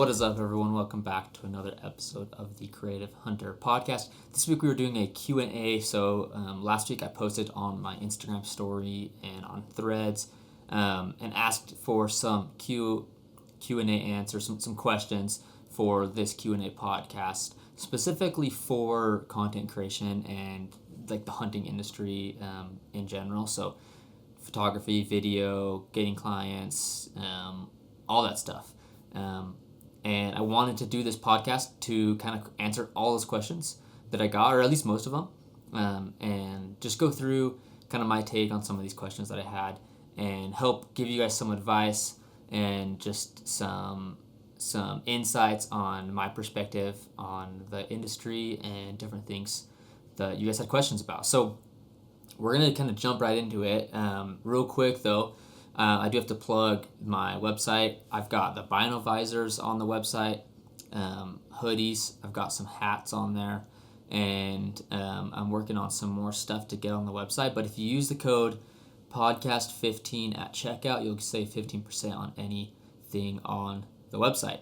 What is up, everyone? Welcome back to another episode of the Creative Hunter podcast. This week we were doing a Q&A. So last week I posted on my Instagram story and on Threads and asked for some Q&A answers, some questions for this Q&A podcast, specifically for content creation and like the hunting industry in general. So photography, video, getting clients, all that stuff. And I wanted to do this podcast to kind of answer all those questions that I got, or at least most of them, and just go through kind of my take on some of these questions that I had and help give you guys some advice and just some insights on my perspective on the industry and different things that you guys had questions about. So we're going to kind of jump right into it. Real quick, though, I do have to plug my website. I've got the Bino visors on the website, hoodies. I've got some hats on there, and I'm working on some more stuff to get on the website. But if you use the code podcast15 at checkout, you'll save 15% on anything on the website.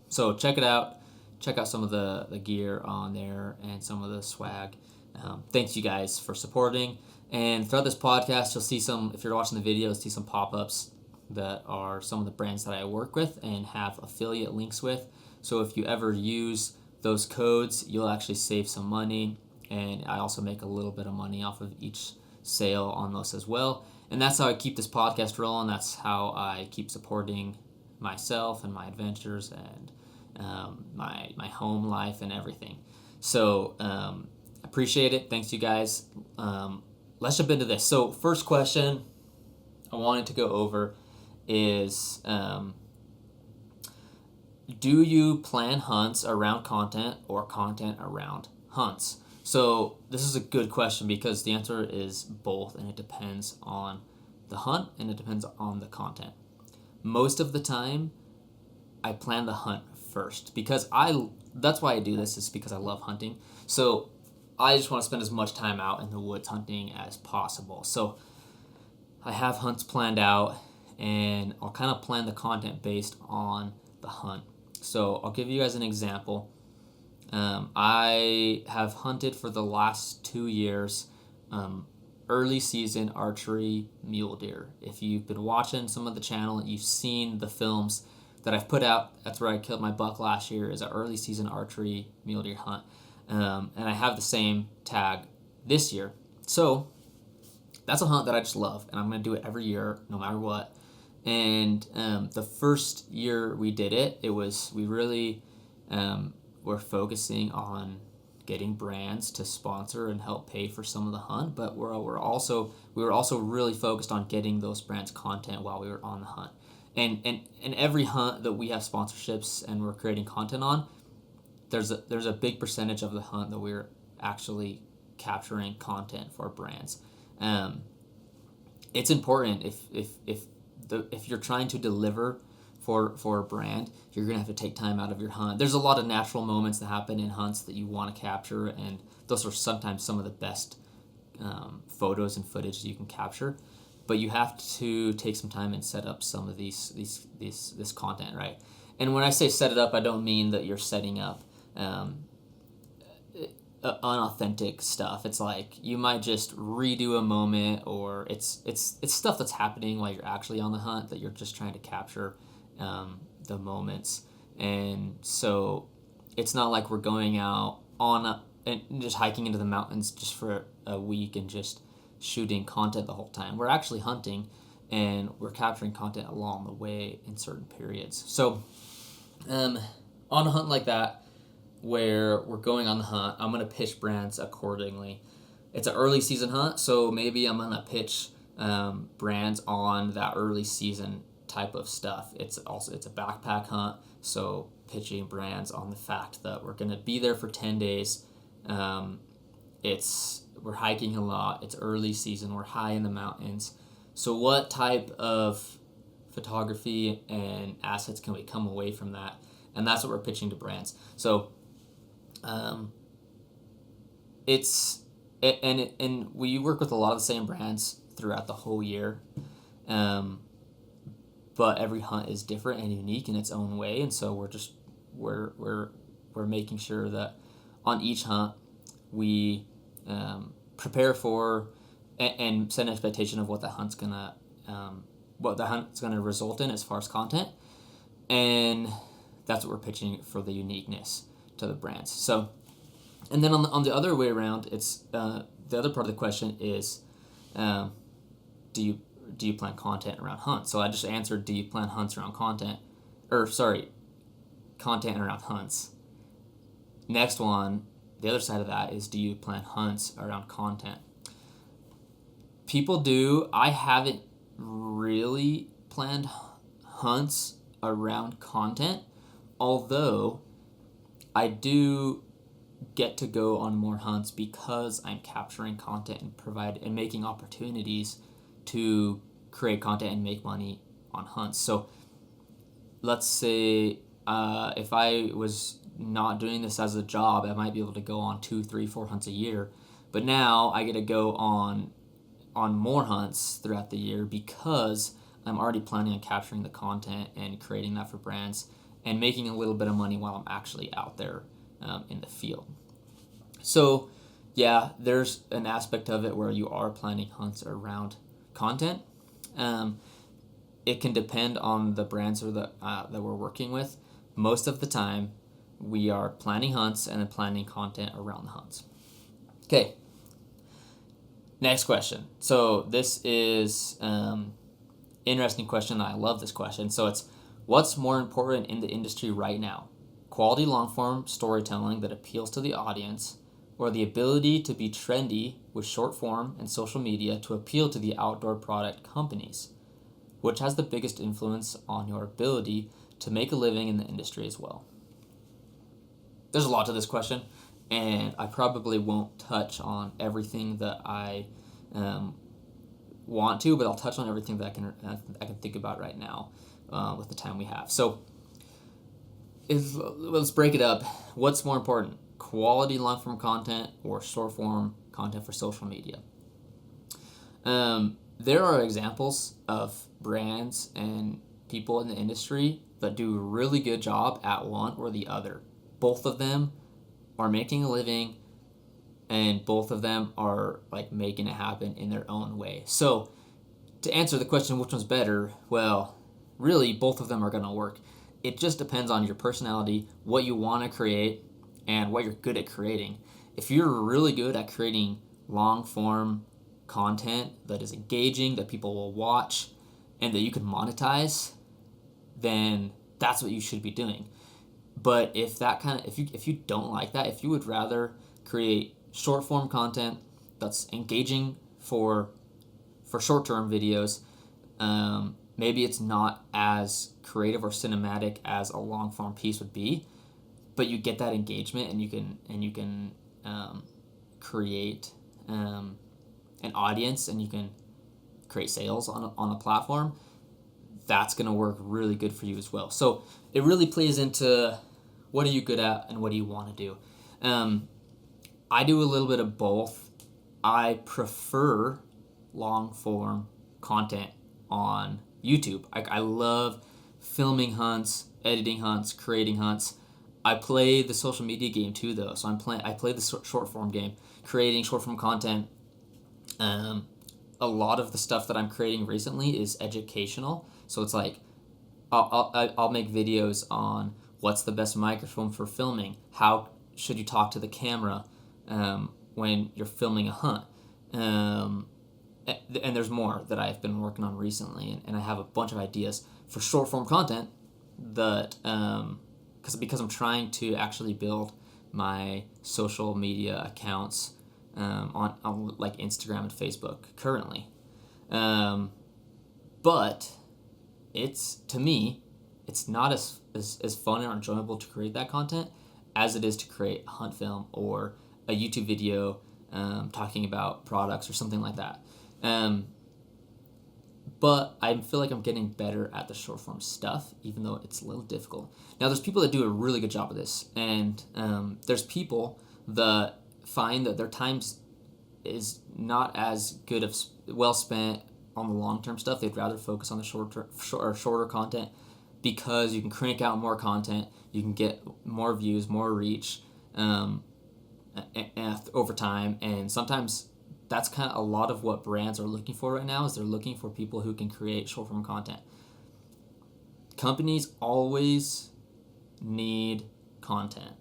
So check it out. Check out some of the gear on there and some of the swag. Thanks you guys for supporting. And throughout this podcast, you'll see some, if you're watching the videos, see some pop-ups that are some of the brands that I work with and have affiliate links with. So if you ever use those codes, you'll actually save some money. And I also make a little bit of money off of each sale on those as well. And that's how I keep this podcast rolling. That's how I keep supporting myself and my adventures and my home life and everything. So appreciate it. Thanks, you guys. Let's jump into this. So first question I wanted to go over is, do you plan hunts around content or content around hunts? So this is a good question because the answer is both, and it depends on the hunt and it depends on the content. Most of the time, I plan the hunt first because that's why I do this, is because I love hunting. So I just want to spend as much time out in the woods hunting as possible. So I have hunts planned out, and I'll kind of plan the content based on the hunt. So I'll give you guys an example. I have hunted for the last 2 years, early season archery mule deer. If you've been watching some of the channel, you've seen the films that I've put out. That's where I killed my buck last year, is an early season archery mule deer hunt. And I have the same tag this year. So that's a hunt that I just love, and I'm going to do it every year, no matter what. And the first year we did it, we really were focusing on getting brands to sponsor and help pay for some of the hunt, but we were also really focused on getting those brands content while we were on the hunt. And every hunt that we have sponsorships and we're creating content on, there's a big percentage of the hunt that we're actually capturing content for brands. It's important if you're trying to deliver for a brand, you're gonna have to take time out of your hunt. There's a lot of natural moments that happen in hunts that you want to capture, and those are sometimes some of the best photos and footage you can capture. But you have to take some time and set up some of this content, right? And when I say set it up, I don't mean that you're setting up unauthentic stuff. It's like you might just redo a moment, or it's stuff that's happening while you're actually on the hunt that you're just trying to capture the moments. And so it's not like we're going out and just hiking into the mountains just for a week and just shooting content the whole time. We're actually hunting, and we're capturing content along the way in certain periods. So on a hunt like that, where we're going on the hunt, I'm going to pitch brands accordingly. It's an early season hunt, so maybe I'm going to pitch brands on that early season type of stuff. It's a backpack hunt, so pitching brands on the fact that we're going to be there for 10 days. We're hiking a lot. It's early season. We're high in the mountains. So what type of photography and assets can we come away from that? And that's what we're pitching to brands. So we work with a lot of the same brands throughout the whole year. but every hunt is different and unique in its own way, and so we're making sure that on each hunt we prepare for and set an expectation of what the hunt's gonna result in as far as content, and that's what we're pitching for the uniqueness to the brands. So, and then on the other way around, it's the other part of the question is, do you plan content around hunts? So I just answered, do you plan hunts around content, content around hunts. Next one, the other side of that is, do you plan hunts around content? People do. I haven't really planned hunts around content, although I do get to go on more hunts because I'm capturing content and making opportunities to create content and make money on hunts. So let's say if I was not doing this as a job, I might be able to go on 2, 3, 4 hunts a year, but now I get to go on more hunts throughout the year because I'm already planning on capturing the content and creating that for brands and making a little bit of money while I'm actually out there in the field. So yeah, there's an aspect of it where you are planning hunts around content. It can depend on the brands or that we're working with. Most of the time, we are planning hunts and then planning content around the hunts. Okay. Next question. So this is interesting question. I love this question. So it's, what's more important in the industry right now? Quality long-form storytelling that appeals to the audience, or the ability to be trendy with short form and social media to appeal to the outdoor product companies? Which has the biggest influence on your ability to make a living in the industry as well? There's a lot to this question, and I probably won't touch on everything that I want to, but I'll touch on everything that I can think about right now with the time we have. So let's break it up. What's more important? Quality long-form content or short-form content for social media? There are examples of brands and people in the industry that do a really good job at one or the other. Both of them are making a living, and both of them are like making it happen in their own way. So to answer the question, which one's better? Well, really, both of them are going to work. It just depends on your personality, what you want to create, and what you're good at creating. If you're really good at creating long-form content that is engaging, that people will watch, and that you can monetize, then that's what you should be doing. But if you don't like that, if you would rather create short-form content that's engaging for short-term videos, maybe it's not as creative or cinematic as a long-form piece would be, but you get that engagement and you can create an audience and you can create sales on a platform. That's going to work really good for you as well. So it really plays into what are you good at and what do you want to do. I do a little bit of both. I prefer long-form content on YouTube. I love filming hunts, editing hunts, creating hunts. I play the social media game too, though. So I play the short-form game, creating short-form content. A lot of the stuff that I'm creating recently is educational. So it's like I'll make videos on what's the best microphone for filming, how should you talk to the camera when you're filming a hunt, and there's more that I've been working on recently, and I have a bunch of ideas for short form content that because I'm trying to actually build my social media accounts on like Instagram and Facebook currently, but to me it's not as fun or enjoyable to create that content as it is to create a hunt film or a YouTube video talking about products or something like that. But I feel like I'm getting better at the short form stuff, even though it's a little difficult. Now, there's people that do a really good job of this, and there's people that find that their time is not as good well spent on the long-term stuff. They'd rather focus on the shorter content, because you can crank out more content, you can get more views, more reach over time. And sometimes that's kind of a lot of what brands are looking for right now, is they're looking for people who can create short-form content. Companies always need content.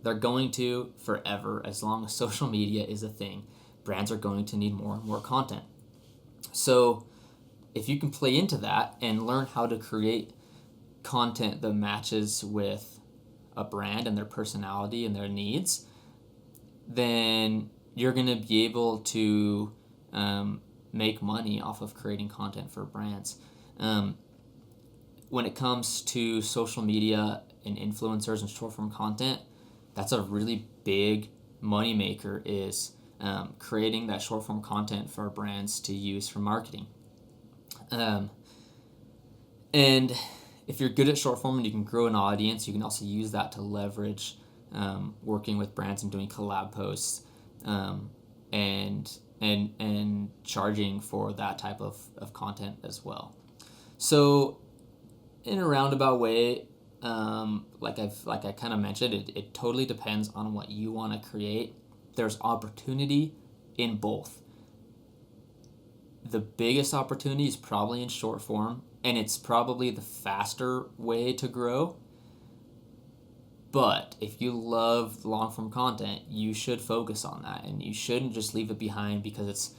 They're going to forever, as long as social media is a thing. Brands are going to need more and more content. So if you can play into that and learn how to create content that matches with a brand and their personality and their needs, then you're going to be able to make money off of creating content for brands. When it comes to social media and influencers and short-form content, that's a really big moneymaker, is creating that short-form content for brands to use for marketing. And if you're good at short-form and you can grow an audience, you can also use that to leverage working with brands and doing collab posts and charging for that type of content as well. So in a roundabout way, like I kind of mentioned, it totally depends on what you want to create. There's opportunity in both. The biggest opportunity is probably in short form, and it's probably the faster way to grow. But if you love long form content, you should focus on that, and you shouldn't just leave it behind because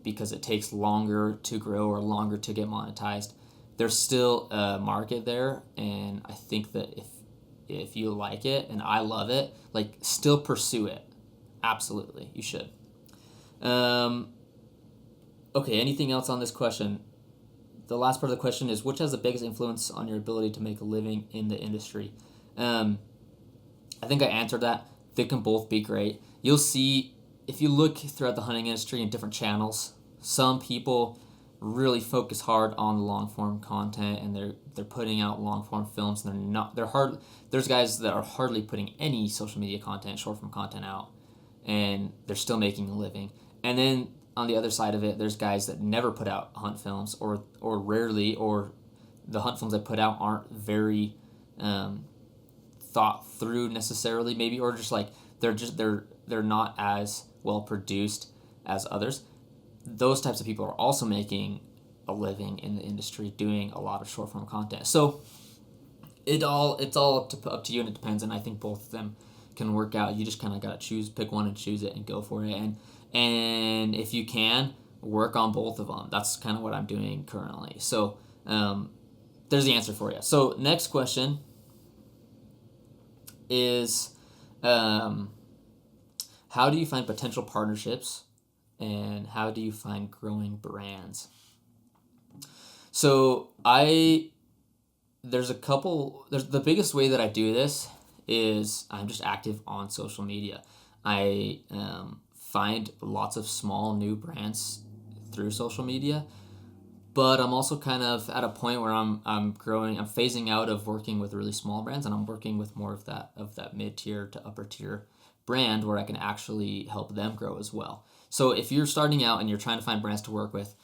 it takes longer to grow or longer to get monetized. There's still a market there, and I think that if you like it, and I love it, like, still pursue it. Absolutely, you should. Okay, anything else on this question? The last part of the question is, which has the biggest influence on your ability to make a living in the industry? I think I answered that. They can both be great. You'll see, if you look throughout the hunting industry in different channels, some people really focus hard on long form content, and they're putting out long form films, and there's guys that are hardly putting any social media content, short form content out, and they're still making a living. And then on the other side of it, there's guys that never put out hunt films, or rarely, or the hunt films they put out aren't very thought through necessarily, maybe, or just like they're not as well produced as others. Those types of people are also making a living in the industry doing a lot of short form content. So it's all up to you, and it depends. And I think both of them can work out. You just kind of got to pick one and choose it and go for it. And if you can, work on both of them. That's kind of what I'm doing currently. So there's the answer for you. So next question is, how do you find potential partnerships, and how do you find growing brands? So the biggest way that I do this is I'm just active on social media. I find lots of small new brands through social media, but I'm also kind of at a point where I'm growing. I'm phasing out of working with really small brands, and I'm working with more of that mid-tier to upper-tier brand where I can actually help them grow as well. So if you're starting out and you're trying to find brands to work with,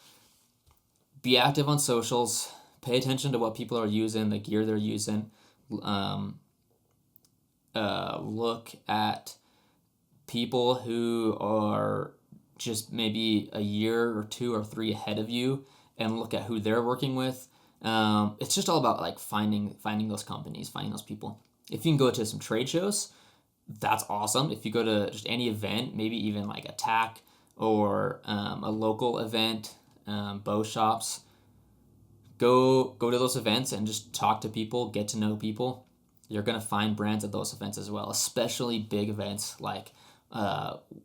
be active on socials, pay attention to what people are using, the gear they're using, look at people who are just maybe a year or 2 or 3 ahead of you, and look at who they're working with. It's just all about like finding those companies, finding those people. If you can go to some trade shows, that's awesome. If you go to just any event, maybe even like a TAC or a local event, bow shops, go to those events and just talk to people, get to know people. You're going to find brands at those events as well, especially big events like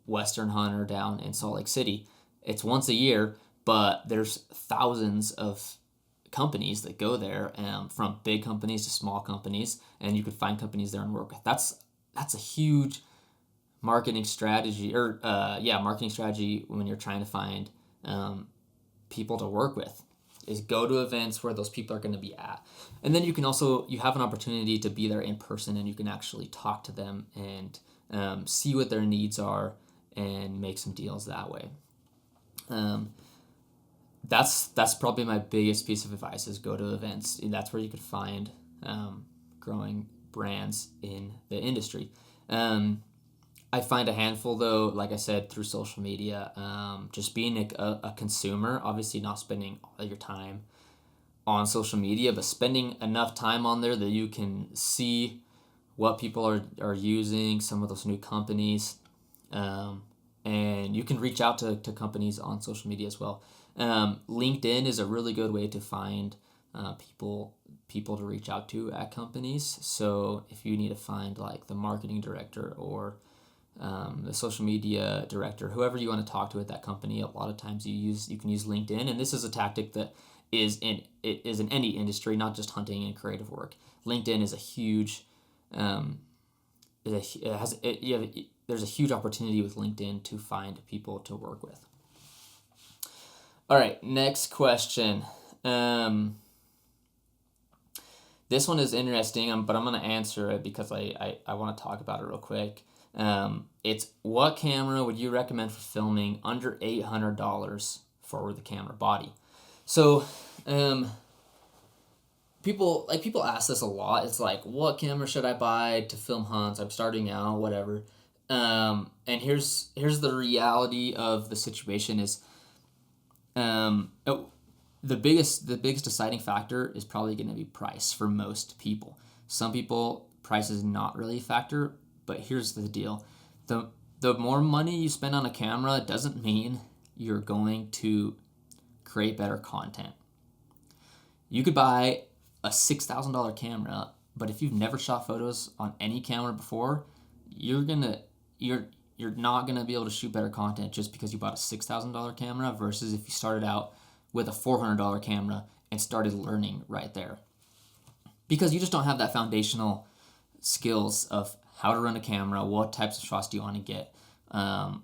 Western Hunter down in Salt Lake City. It's once a year, but there's thousands of companies that go there, from big companies to small companies, and you could find companies there and work with. That's a huge marketing strategy, marketing strategy when you're trying to find people to work with, is go to events where those people are going to be at. And then you have an opportunity to be there in person, and you can actually talk to them and see what their needs are and make some deals that way. that's probably my biggest piece of advice is go to events. And that's where you could find growing brands in the industry. I find a handful though, like I said, through social media. Just being a consumer, obviously not spending all your time on social media, but spending enough time on there that you can see what people are using, some of those new companies, and you can reach out to companies on social media as well. LinkedIn is a really good way to find people to reach out to at companies. So if you need to find like the marketing director or the social media director, whoever you want to talk to at that company, a lot of times you can use LinkedIn, and this is a tactic that is in any industry, not just hunting and creative work. LinkedIn is a huge there's a huge opportunity with LinkedIn to find people to work with. All right, next question. This one is interesting, but I'm going to answer it because I want to talk about it real quick. It's what camera would you recommend for filming under $800 for the camera body? So, people ask this a lot. It's like, what camera should I buy to film hunts? I'm starting out, whatever. And here's the reality of the situation is, the biggest deciding factor is probably going to be price for most people. Some people, price is not really a factor, but here's the deal. The more money you spend on a camera doesn't mean you're going to create better content. You could buy a $6,000 camera, but if you've never shot photos on any camera before, you're not gonna be able to shoot better content just because you bought a $6,000 camera versus if you started out with a $400 camera and started learning right there. Because you just don't have that foundational skills of how to run a camera, what types of shots do you want to get,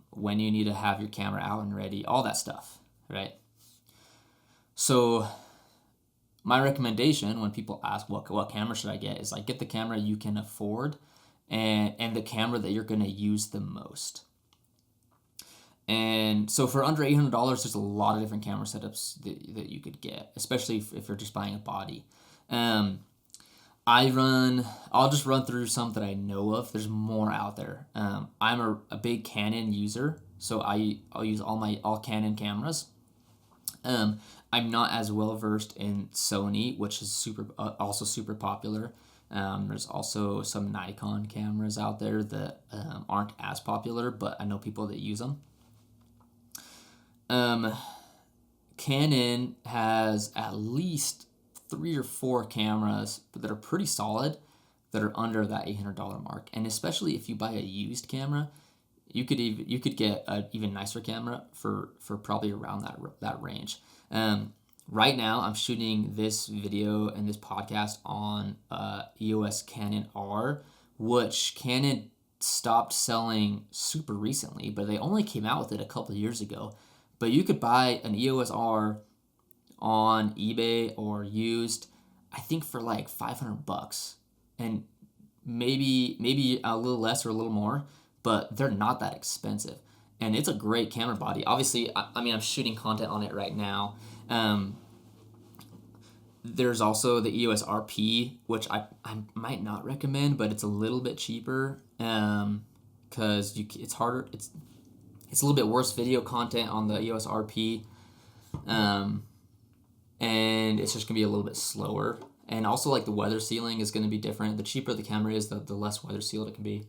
when you need to have your camera out and ready, all that stuff, right? So my recommendation when people ask what camera should I get is like get the camera you can afford and the camera that you're going to use the most. And so for under $800, there's a lot of different camera setups that you could get, especially if you're just buying a body. I'll just run through some that I know of. There's more out there. I'm a big Canon user, so I'll use all Canon cameras. I'm not as well versed in Sony, which is also super popular. There's also some Nikon cameras out there that aren't as popular, but I know people that use them. Canon has at least 3 or 4 cameras that are pretty solid that are under that $800 mark, and especially if you buy a used camera, you could get an even nicer camera for probably around that range. Right now, I'm shooting this video and this podcast on EOS Canon R, which Canon stopped selling super recently, but they only came out with it a couple of years ago. But you could buy an EOS R on eBay or used, I think for like $500, and maybe a little less or a little more, but they're not that expensive, and it's a great camera body. Obviously, I'm shooting content on it right now. There's also the EOS RP, which I might not recommend, but it's a little bit cheaper because it's harder. It's a little bit worse video content on the EOS RP, and it's just gonna be a little bit slower. And also, like, the weather sealing is gonna be different. The cheaper the camera is, the less weather sealed it can be.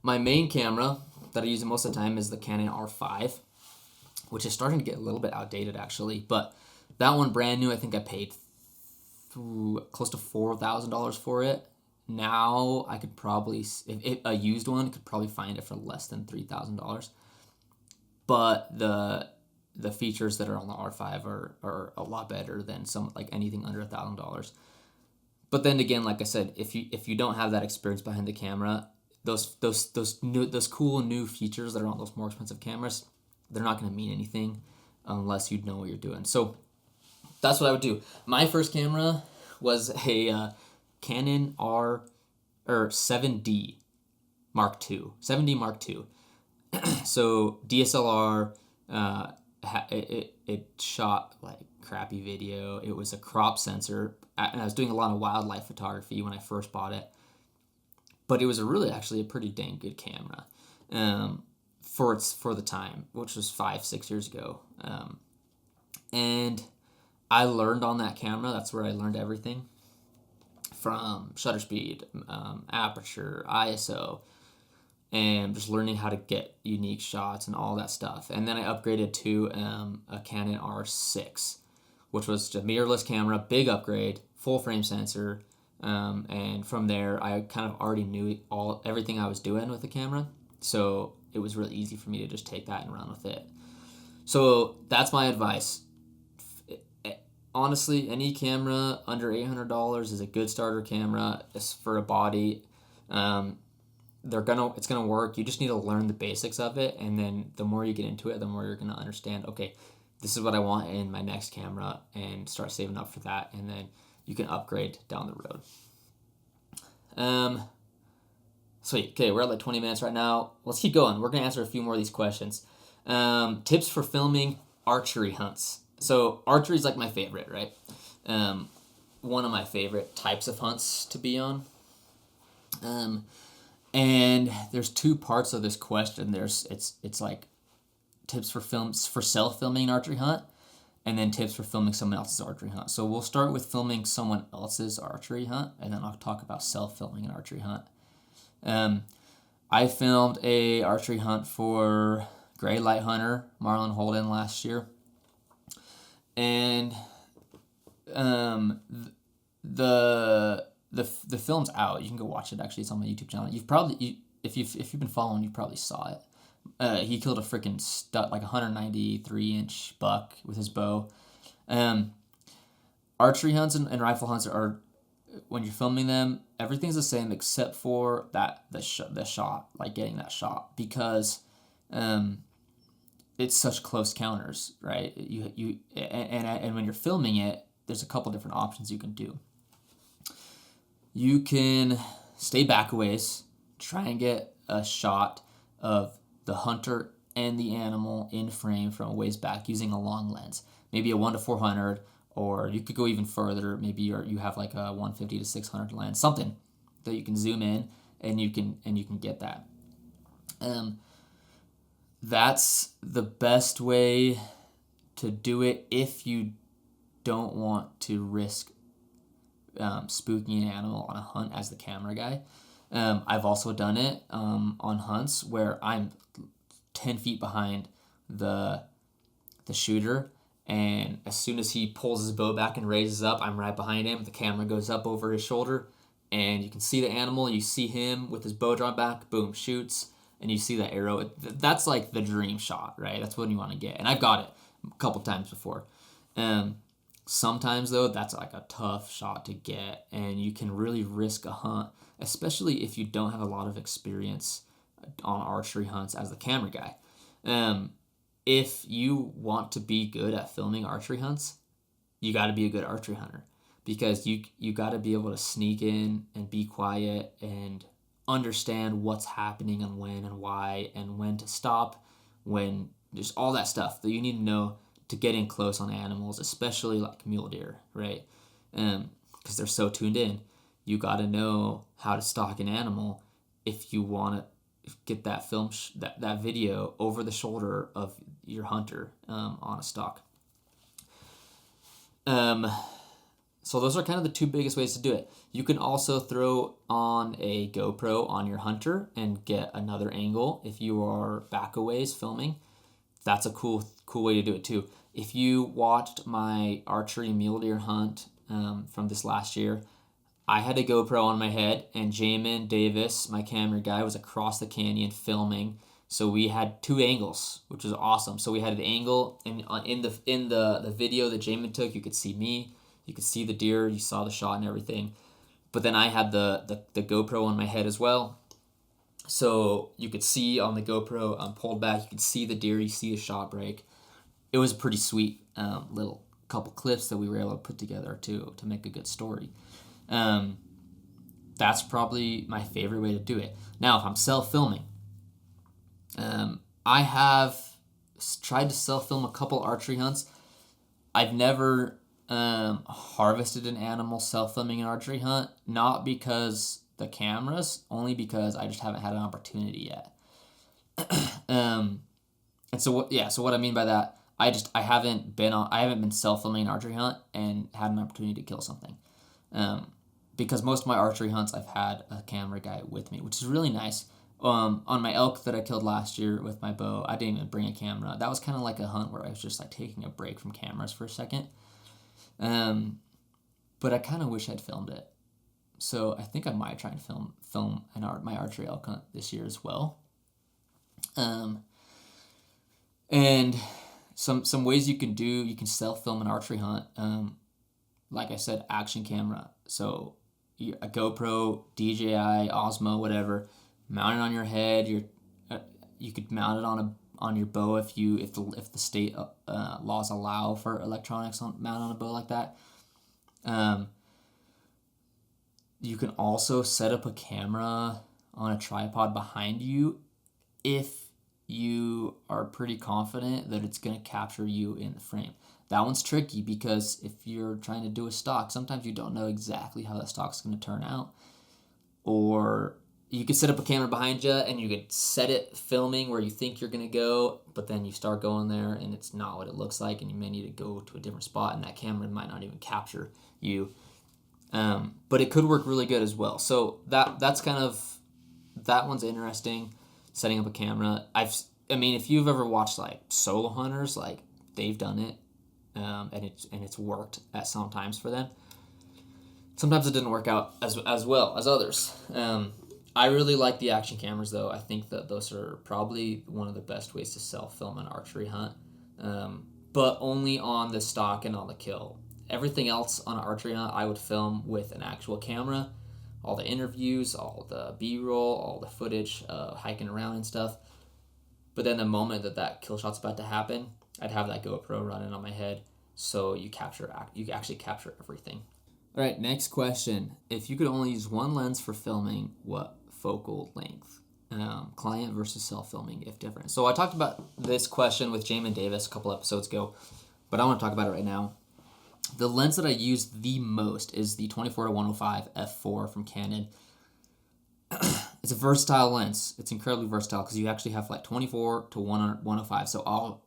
My main camera that I use most of the time is the Canon R5, which is starting to get a little bit outdated actually, but that one brand new, I think I paid close to $4,000 for it. Now I could probably, if a used one, could probably find it for less than $3,000. But the features that are on the R5 are a lot better than anything under $1,000. But then again, like I said, if you don't have that experience behind the camera, those cool new features that are on those more expensive cameras, they're not going to mean anything unless you know what you're doing. So that's what I would do. My first camera was a Canon 7D Mark II. So DSLR, it shot like crappy video. It was a crop sensor, and I was doing a lot of wildlife photography when I first bought it. But it was actually a pretty dang good camera, for the time, which was 5-6 years ago. And I learned on that camera. That's where I learned everything from shutter speed, aperture, ISO, and just learning how to get unique shots and all that stuff. And then I upgraded to a Canon R6, which was a mirrorless camera, big upgrade, full frame sensor. And from there, I kind of already knew everything I was doing with the camera, so it was really easy for me to just take that and run with it. So that's my advice. Honestly, any camera under $800 is a good starter camera. It's for a body. It's gonna work. You just need to learn the basics of it, and then the more you get into it, the more you're gonna understand. Okay, this is what I want in my next camera, and start saving up for that, and then you can upgrade down the road. Sweet. Okay, we're at like 20 minutes right now. Let's keep going. We're gonna answer a few more of these questions. Tips for filming archery hunts. So archery is like my favorite, right? One of my favorite types of hunts to be on. And there's two parts of this question. It's like tips for self-filming an archery hunt, and then tips for filming someone else's archery hunt. So we'll start with filming someone else's archery hunt, and then I'll talk about self-filming an archery hunt. I filmed a archery hunt for Gray Light Hunter, Marlon Holden, last year. And the film's out. You can go watch it. Actually, it's on my YouTube channel. If you've been following, you probably saw it. He killed a freaking stud, like 193-inch buck with his bow. Archery hunts and rifle hunts are, when you're filming them, everything's the same except for the shot, like getting that shot, because it's such close counters, right? And when you're filming it, there's a couple different options you can do. You can stay back a ways, try and get a shot of the hunter and the animal in frame from a ways back using a long lens, maybe a 1-400, or you could go even further. Maybe you have like a 150-600 lens, something that you can zoom in and you can get that. That's the best way to do it if you don't want to risk spooking an animal on a hunt as the camera guy. I've also done it on hunts where I'm 10 feet behind the shooter, and as soon as he pulls his bow back and raises up, I'm right behind him. The camera goes up over his shoulder, and you can see the animal. You see him with his bow drawn back, boom, shoots, and you see the arrow. That's like the dream shot, right? That's what you want to get, and I've got it a couple times before. Sometimes, though, that's like a tough shot to get, and you can really risk a hunt, especially if you don't have a lot of experience on archery hunts as the camera guy. If you want to be good at filming archery hunts, you got to be a good archery hunter, because you got to be able to sneak in and be quiet and understand what's happening and when and why and when to stop, when just all that stuff that you need to know to get in close on animals, especially like mule deer, right? Because they're so tuned in. You got to know how to stalk an animal if you want to get that film, that video over the shoulder of your hunter on a stalk. So those are kind of the two biggest ways to do it. You can also throw on a GoPro on your hunter and get another angle if you are back a ways filming. That's a cool way to do it too. If you watched my archery mule deer hunt from this last year, I had a GoPro on my head, and Jamin Davis, my camera guy, was across the canyon filming. So we had two angles, which was awesome. So we had an angle, and in the video that Jamin took, you could see me, you could see the deer, you saw the shot and everything. But then I had the GoPro on my head as well. So you could see on the GoPro pulled back, you could see the deer, you see the shot break. It was a pretty sweet little couple clips that we were able to put together to make a good story. That's probably my favorite way to do it. Now, if I'm self-filming, I have tried to self-film a couple archery hunts. I've never harvested an animal self-filming an archery hunt, not because the cameras, only because I just haven't had an opportunity yet. And so what I mean by that, I haven't been self-filming an archery hunt and had an opportunity to kill something. Because most of my archery hunts I've had a camera guy with me, which is really nice. On my elk that I killed last year with my bow, I didn't even bring a camera. That was kind of like a hunt where I was just like taking a break from cameras for a second. But I kind of wish I'd filmed it. So I think I might try and film my archery elk hunt this year as well. And some ways you can self-film an archery hunt. Like I said, action camera. So a GoPro, DJI, Osmo, whatever, mount it on your head. You could mount it on your bow if the state laws allow for electronics mounted on a bow like that. You can also set up a camera on a tripod behind you if you are pretty confident that it's going to capture you in the frame. That one's tricky because if you're trying to do a stock, sometimes you don't know exactly how that stock's going to turn out. Or you could set up a camera behind you and you could set it filming where you think you're going to go, but then you start going there and it's not what it looks like, and you may need to go to a different spot and that camera might not even capture you. But it could work really good as well. So that one's interesting, setting up a camera. If you've ever watched like solo hunters, like they've done it, and it's worked at some times for them. Sometimes it didn't work out as well as others. I really like the action cameras though. I think that those are probably one of the best ways to self-film an archery hunt, but only on the stock and on the kill. Everything else on an archery hunt, I would film with an actual camera, all the interviews, all the B-roll, all the footage, hiking around and stuff. But then the moment that kill shot's about to happen, I'd have that GoPro running on my head, so you actually capture everything. All right, next question. If you could only use one lens for filming, what focal length? Client versus self-filming, if different. So I talked about this question with Jamin Davis a couple episodes ago, but I want to talk about it right now. The lens that I use the most is the 24-105 f4 from Canon. It's a versatile lens. It's incredibly versatile because you actually have like 24-105. So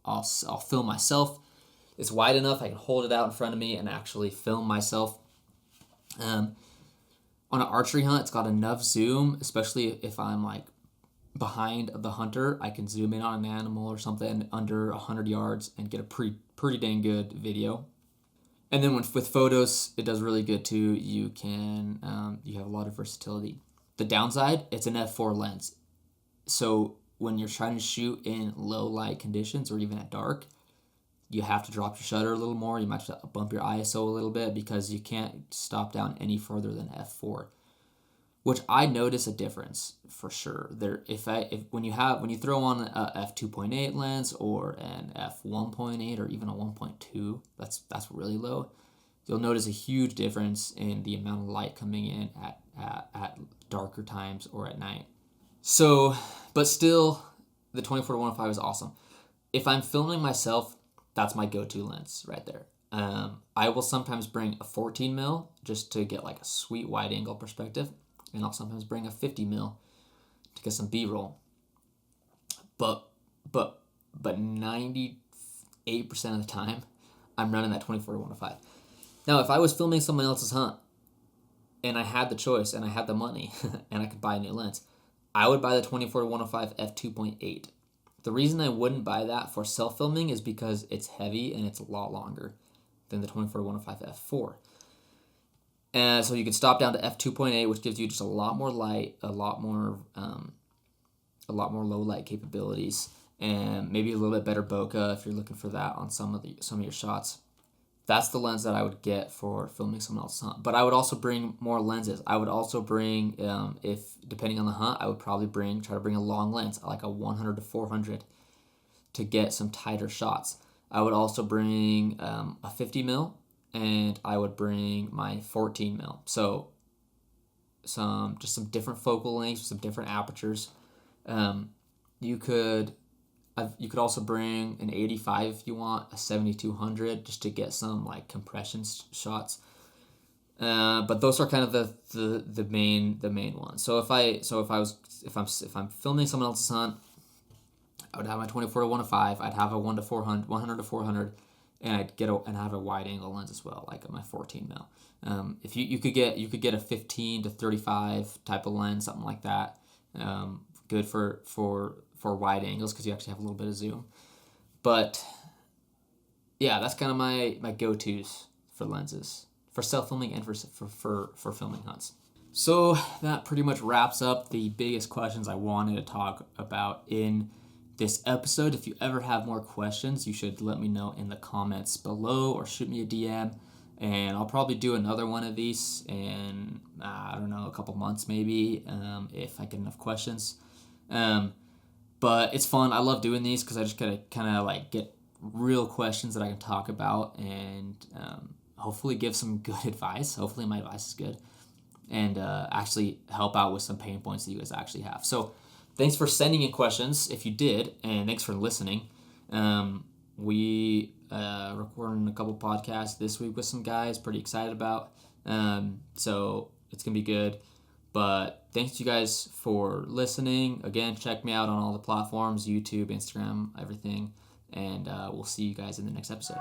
I'll film myself. It's wide enough I can hold it out in front of me and actually film myself. On an archery hunt, it's got enough zoom, especially if I'm like behind the hunter. I can zoom in on an animal or something under 100 yards and get a pretty dang good video. And then with photos, it does really good too. You have a lot of versatility. The downside, it's an f4 lens. So when you're trying to shoot in low light conditions or even at dark, you have to drop your shutter a little more. You might have to bump your ISO a little bit because you can't stop down any further than f4. Which I notice a difference for sure. When you throw on a f2.8 lens or an f1.8 or even a 1.2, that's really low. You'll notice a huge difference in the amount of light coming in at darker times or at night. So, but still, the 24-105 is awesome. If I'm filming myself, that's my go-to lens right there. I will sometimes bring a 14 mil just to get like a sweet wide angle perspective. And I'll sometimes bring a 50 mil to get some B-roll. But 98% of the time, I'm running that 24-105. Now, if I was filming someone else's hunt, and I had the choice, and I had the money, and I could buy a new lens, I would buy the 24-105 f2.8. The reason I wouldn't buy that for self-filming is because it's heavy and it's a lot longer than the 24-105 f4. And so you can stop down to f2.8, which gives you just a lot more light, a lot more low light capabilities, and maybe a little bit better bokeh if you're looking for that on some of your shots. That's the lens that I would get for filming someone else's hunt. But I would also bring more lenses. I would also bring, if depending on the hunt, I would probably try to bring a long lens, like a 100-400, to get some tighter shots. I would also bring a 50 mil. And I would bring my 14 mil. So some different focal lengths, some different apertures. you could also bring an 85 if you want, a 7200 just to get some like compression shots. But those are kind of the main ones. So if I'm filming someone else's hunt, I would have my 24 to 1:5. I'd have a 100 to 400, and I'd have a wide angle lens as well, like my 14 mil. If you could get a 15 to 35 type of lens, something like that. Good for wide angles because you actually have a little bit of zoom. But yeah, that's kind of my go-tos for lenses, for self-filming and for filming hunts. So that pretty much wraps up the biggest questions I wanted to talk about in this episode. If you ever have more questions, you should let me know in the comments below or shoot me a DM, and I'll probably do another one of these in, I don't know, a couple months maybe, if I get enough questions. But it's fun. I love doing these because I just gotta kind of like get real questions that I can talk about and hopefully give some good advice. Hopefully my advice is good and actually help out with some pain points that you guys actually have. So thanks for sending in questions if you did, and thanks for listening. We recording a couple podcasts this week with some guys, pretty excited about. So it's going to be good. But thanks to you guys for listening. Again, check me out on all the platforms, YouTube, Instagram, everything. And we'll see you guys in the next episode.